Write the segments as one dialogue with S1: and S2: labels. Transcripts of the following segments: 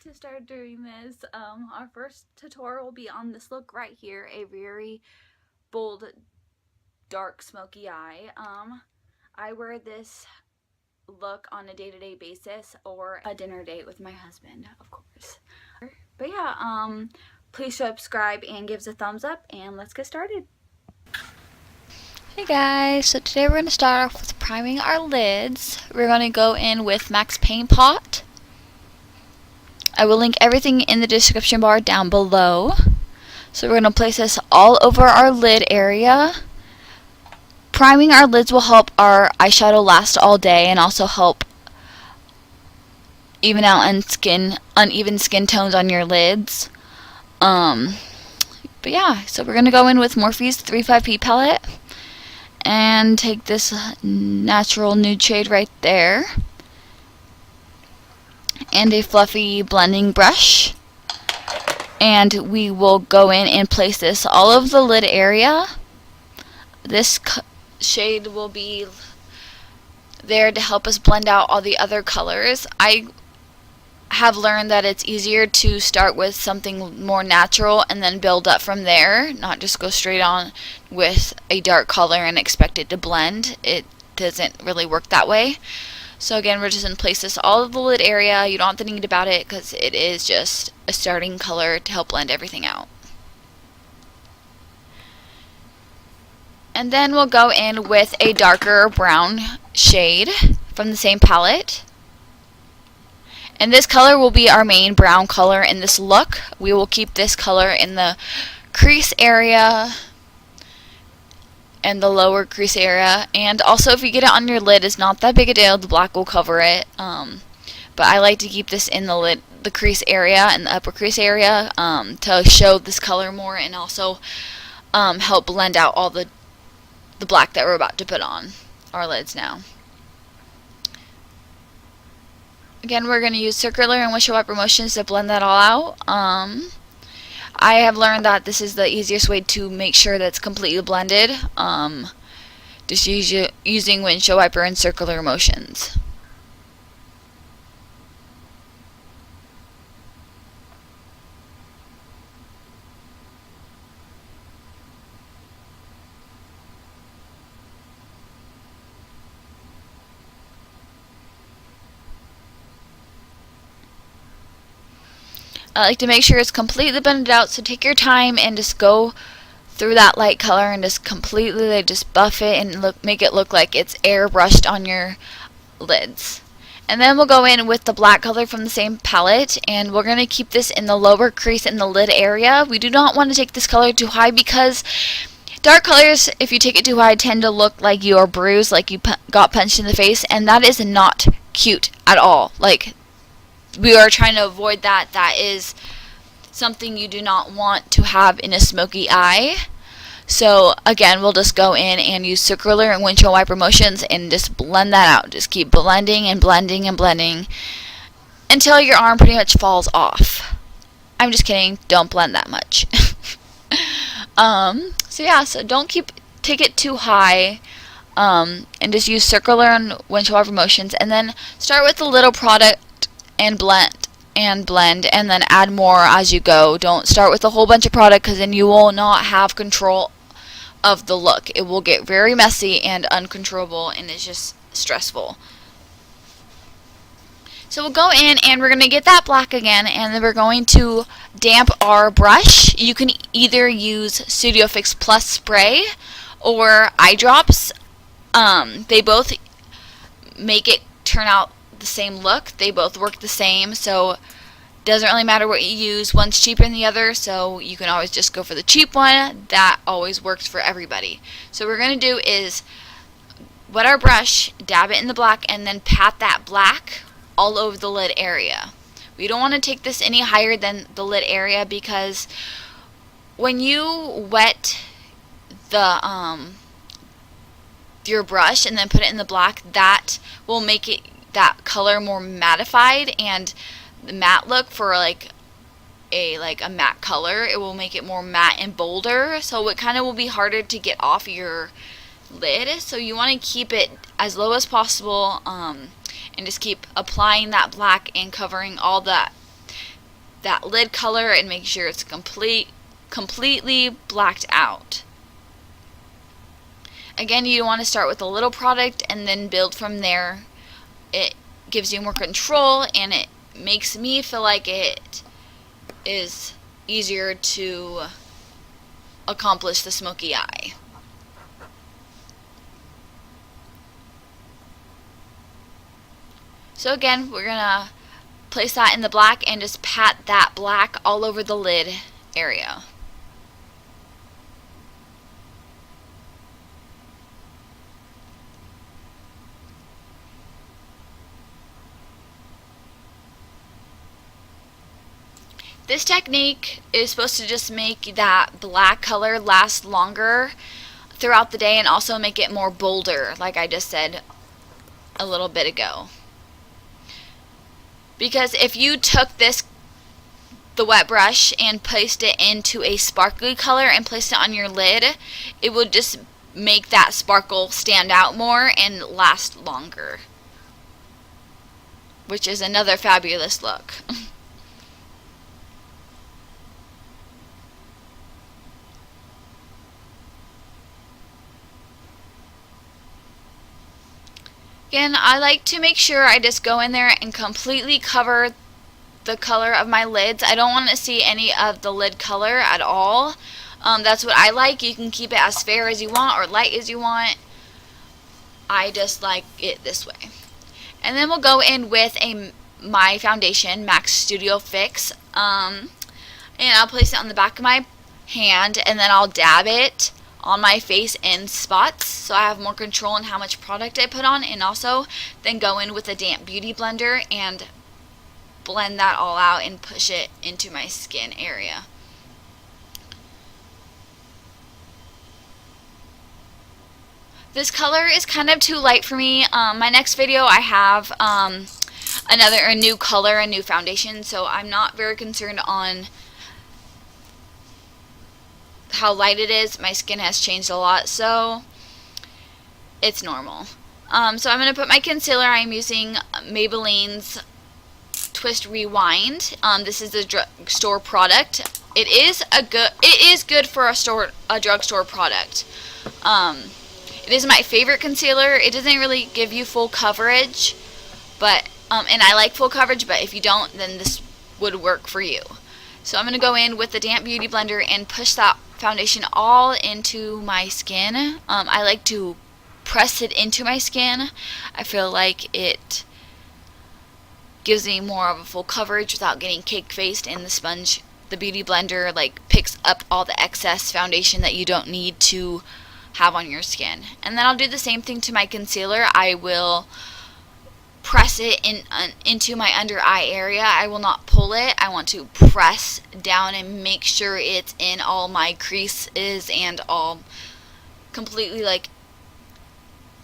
S1: to start doing this. Our first tutorial will be on this look right here, a very bold, dark, smoky eye. I wear this look on a day-to-day basis or a dinner date with my husband, of course. But yeah, please subscribe and give us a thumbs up, and let's get started.
S2: Hey guys, so today we're going to start off with priming our lids. We're going to go in with Max Paint Pot. I will link everything in the description bar down below. So we're going to place this all over our lid area. Priming our lids will help our eyeshadow last all day and also help even out uneven skin tones on your lids. But yeah, so we're going to go in with Morphe's 35P palette and take this natural nude shade right there and a fluffy blending brush, and we will go in and place this all over the lid area. This shade will be there to help us blend out all the other colors. I have learned that it's easier to start with something more natural and then build up from there, not just go straight on with a dark color and expect it to blend. It doesn't really work that way. So again, we're just going to place this all over the lid area. You don't have to think about it because it is just a starting color to help blend everything out. And then we'll go in with a darker brown shade from the same palette. And this color will be our main brown color in this look. We will keep this color in the crease area and the lower crease area. And also, if you get it on your lid, it's not that big a deal. The black will cover it. But I like to keep this in the lid, the crease area and the upper crease area to show this color more and also help blend out all the black that we're about to put on our lids now. Again, we're going to use circular and windshield wiper motions to blend that all out. I have learned that this is the easiest way to make sure that it's completely blended. Just using windshield wiper and circular motions. I like to make sure it's completely blended out, so take your time and just go through that light color and just completely just buff it and make it look like it's airbrushed on your lids. And then we'll go in with the black color from the same palette, and we're going to keep this in the lower crease in the lid area. We do not want to take this color too high because dark colors, if you take it too high, tend to look like you are bruised, like you got punched in the face, and that is not cute at all. Like, we are trying to avoid that. That is something you do not want to have in a smoky eye. So again, we'll just go in and use circular and windshield wiper motions and just blend that out. Just keep blending and blending and blending until your arm pretty much falls off. I'm just kidding. Don't blend that much. So yeah, so don't take it too high. And just use circular and windshield wiper motions, and then start with a little product and blend and then add more as you go. Don't start with a whole bunch of product because then you will not have control of the look. It will get very messy and uncontrollable, and it's just stressful. So we'll go in and we're going to get that black again, and then we're going to damp our brush. You can either use Studio Fix Plus spray or eye drops. They both make it turn out the same look. They both work the same, so it doesn't really matter what you use. One's cheaper than the other, so you can always just go for the cheap one. That always works for everybody. So what we're going to do is wet our brush, dab it in the black, and then pat that black all over the lid area. We don't want to take this any higher than the lid area because when you wet the your brush and then put it in the black, that will make it that color more mattified, and the matte look for like a matte color, it will make it more matte and bolder, so it kind of will be harder to get off your lid. So you want to keep it as low as possible, and just keep applying that black and covering all that that lid color and make sure it's completely blacked out. Again, you want to start with a little product and then build from there. It gives you more control and it makes me feel like it is easier to accomplish the smoky eye. So again, we're going to place that in the black and just pat that black all over the lid area. This technique is supposed to just make that black color last longer throughout the day and also make it more bolder, like I just said a little bit ago. Because if you took the wet brush and placed it into a sparkly color and placed it on your lid, it would just make that sparkle stand out more and last longer, which is another fabulous look. Again, I like to make sure I just go in there and completely cover the color of my lids. I don't want to see any of the lid color at all. That's what I like. You can keep it as fair as you want or light as you want. I just like it this way. And then we'll go in with my foundation, MAC Studio Fix. And I'll place it on the back of my hand and then I'll dab it on my face in spots so I have more control on how much product I put on, and also then go in with a damp beauty blender and blend that all out and push it into my skin area. This color is kind of too light for me. My next video I have a new color, a new foundation, so I'm not very concerned on how light it is. My skin has changed a lot, so it's normal. So I'm going to put my concealer. I'm using Maybelline's Twist Rewind. This is a drugstore product. It is good for a drugstore product. It is my favorite concealer. It doesn't really give you full coverage, but and I like full coverage, but if you don't, then this would work for you. So I'm going to go in with the damp beauty blender and push that foundation all into my skin. I like to press it into my skin. I feel like it gives me more of a full coverage without getting cake faced, and the beauty blender like picks up all the excess foundation that you don't need to have on your skin. And then I'll do the same thing to my concealer. I will press it into my under eye area. I will not pull it. I want to press down and make sure it's in all my creases and all completely like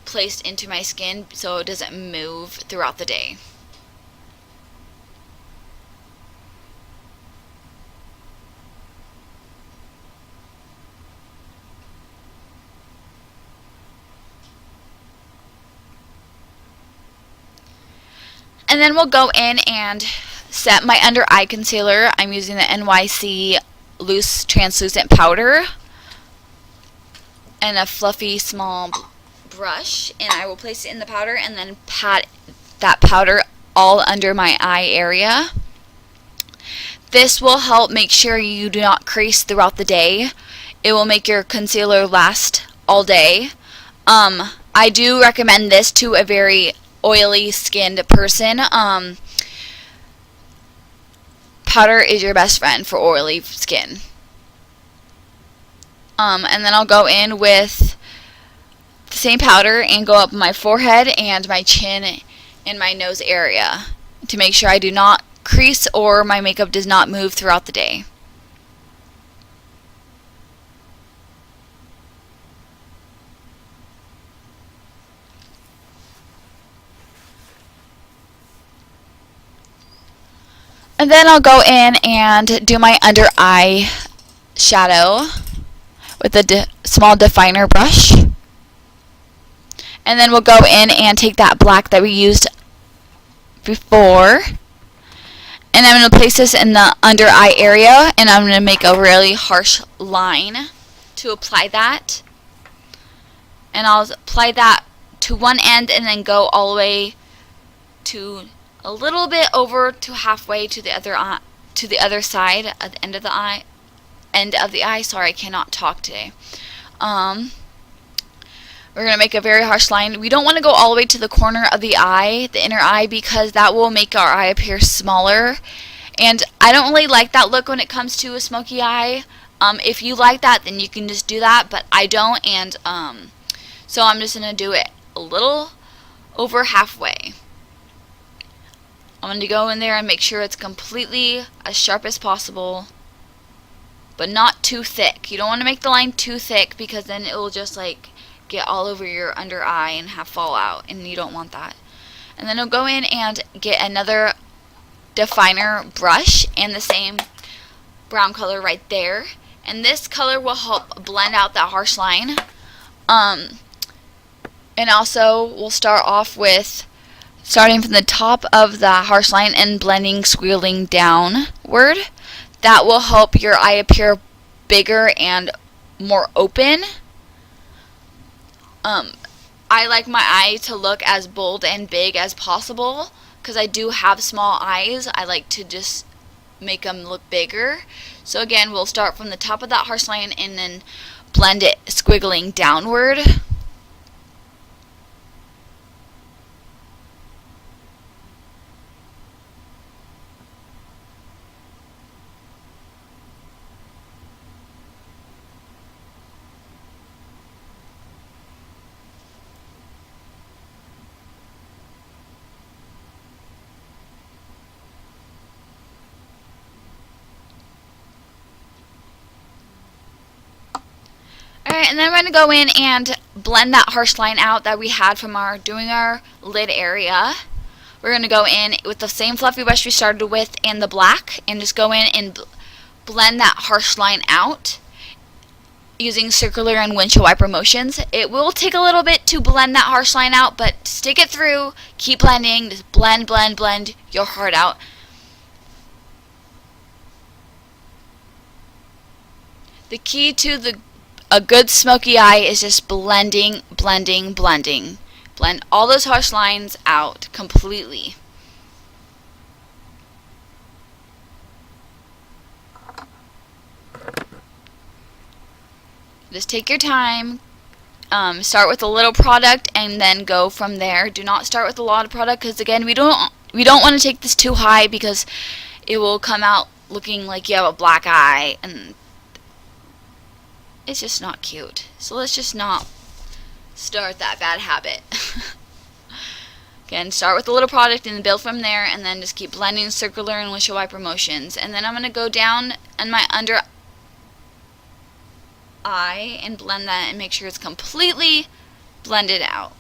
S2: placed into my skin so it doesn't move throughout the day. And then we'll go in and set my under eye concealer. I'm using the NYC loose translucent powder and a fluffy small brush, and I will place it in the powder and then pat that powder all under my eye area. This will help make sure you do not crease throughout the day. It will make your concealer last all day. I do recommend this to a very oily skinned person. Powder is your best friend for oily skin. And then I'll go in with the same powder and go up my forehead and my chin and my nose area to make sure I do not crease or my makeup does not move throughout the day. And then I'll go in and do my under eye shadow with a small definer brush. And then we'll go in and take that black that we used before And I'm going to place this in the under eye area, and I'm going to make a really harsh line to apply that. And I'll apply that to one end and then go all the way to a little bit over to halfway to the other side at the end of the eye. Sorry, I cannot talk today. We're going to make a very harsh line. We don't want to go all the way to the corner of the eye, the inner eye, because that will make our eye appear smaller. And I don't really like that look when it comes to a smoky eye. If you like that, then you can just do that, but I don't, and so I'm just going to do it a little over halfway. I'm going to go in there and make sure it's completely as sharp as possible, but not too thick. You don't want to make the line too thick because then it will just like get all over your under eye and have fallout, and you don't want that. And then I'll go in and get another definer brush and the same brown color right there, and this color will help blend out that harsh line. And also we'll start off with starting from the top of the harsh line and blending, squiggling downward. That will help your eye appear bigger and more open. I like my eye to look as bold and big as possible because I do have small eyes. I like to just make them look bigger. So again, we'll start from the top of that harsh line and then blend it, squiggling downward. Alright, and then we're going to go in and blend that harsh line out that we had from doing our lid area. We're going to go in with the same fluffy brush we started with and the black, and just go in and blend that harsh line out using circular and windshield wiper motions. It will take a little bit to blend that harsh line out, but stick it through, keep blending, just blend, blend, blend your heart out. The key to a good smoky eye is just blending, blending, blending. Blend all those harsh lines out completely. Just take your time. Start with a little product and then go from there. Do not start with a lot of product because again, we don't want to take this too high because it will come out looking like you have a black eye, and it's just not cute. So let's just not start that bad habit. Again, start with a little product and build from there, and then just keep blending circular and windshield wiper motions. And then I'm going to go down on my under eye and blend that and make sure it's completely blended out.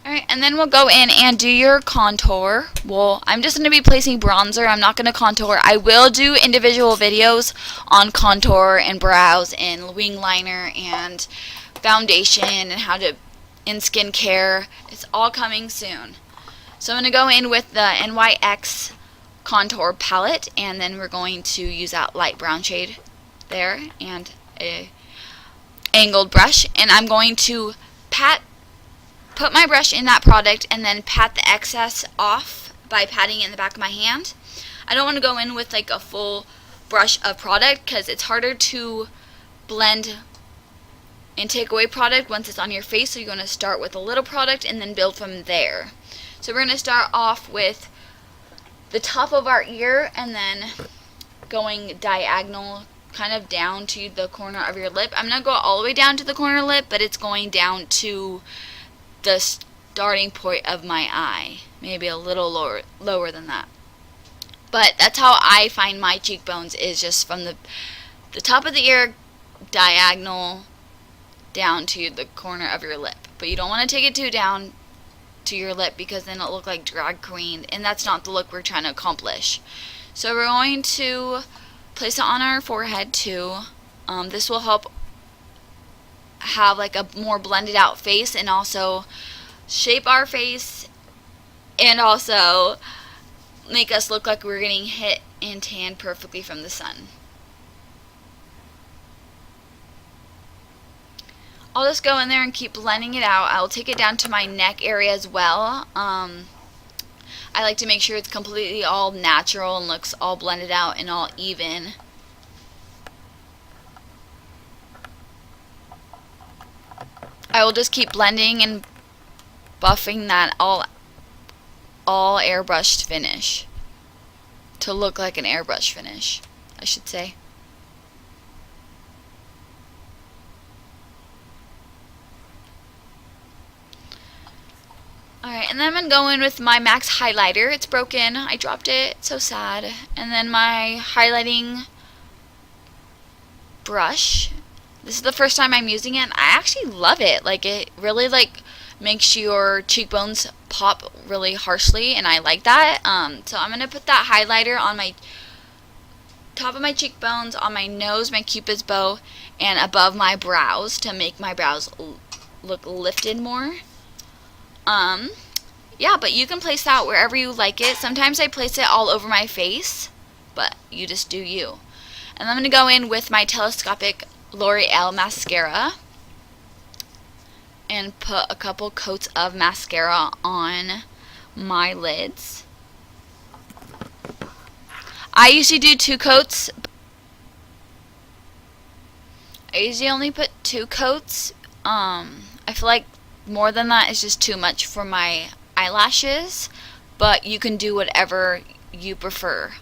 S2: Alright, and then we'll go in and do your contour. Well, I'm just going to be placing bronzer. I'm not going to contour. I will do individual videos on contour and brows and wing liner and foundation and how to, in skincare. It's all coming soon. So I'm going to go in with the NYX contour palette, and then we're going to use that light brown shade there and a angled brush, and I'm going to put my brush in that product and then pat the excess off by patting it in the back of my hand. I don't want to go in with like a full brush of product because it's harder to blend and take away product once it's on your face, so you're going to start with a little product and then build from there. So we're going to start off with the top of our ear and then going diagonal kind of down to the corner of your lip. I'm not going to go all the way down to the corner lip, but it's going down to the starting point of my eye, maybe a little lower than that. But that's how I find my cheekbones, is just from the top of the ear diagonal down to the corner of your lip. But you don't want to take it too down to your lip because then it'll look like drag queen, and that's not the look we're trying to accomplish. So we're going to place it on our forehead too. This will help have like a more blended out face and also shape our face and also make us look like we're getting hit and tanned perfectly from the sun. I'll just go in there and keep blending it out. I'll take it down to my neck area as well. I like to make sure it's completely all natural and looks all blended out and all even. I will just keep blending and buffing that all airbrushed finish to look like an airbrush finish, I should say. Alright, and then I'm going to go in with my MAC highlighter. It's broken. I dropped it. It's so sad. And then my highlighting brush. This is the first time I'm using it. I actually love it. Like, it really, like, makes your cheekbones pop really harshly, and I like that. So I'm going to put that highlighter on my top of my cheekbones, on my nose, my cupid's bow, and above my brows to make my brows look lifted more. Yeah, but you can place that wherever you like it. Sometimes I place it all over my face, but you just do you. And I'm going to go in with my telescopic L'Oreal mascara and put a couple coats of mascara on my lids. I usually do 2 coats. I usually only put 2 coats. I feel like more than that is just too much for my eyelashes, but you can do whatever you prefer.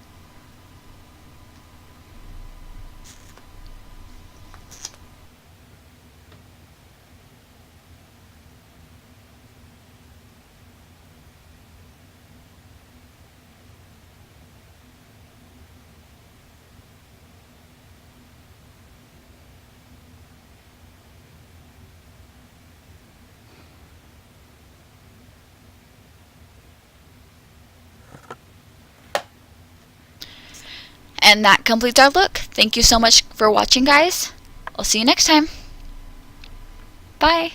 S2: And that completes our look. Thank you so much for watching, guys. I'll see you next time. Bye.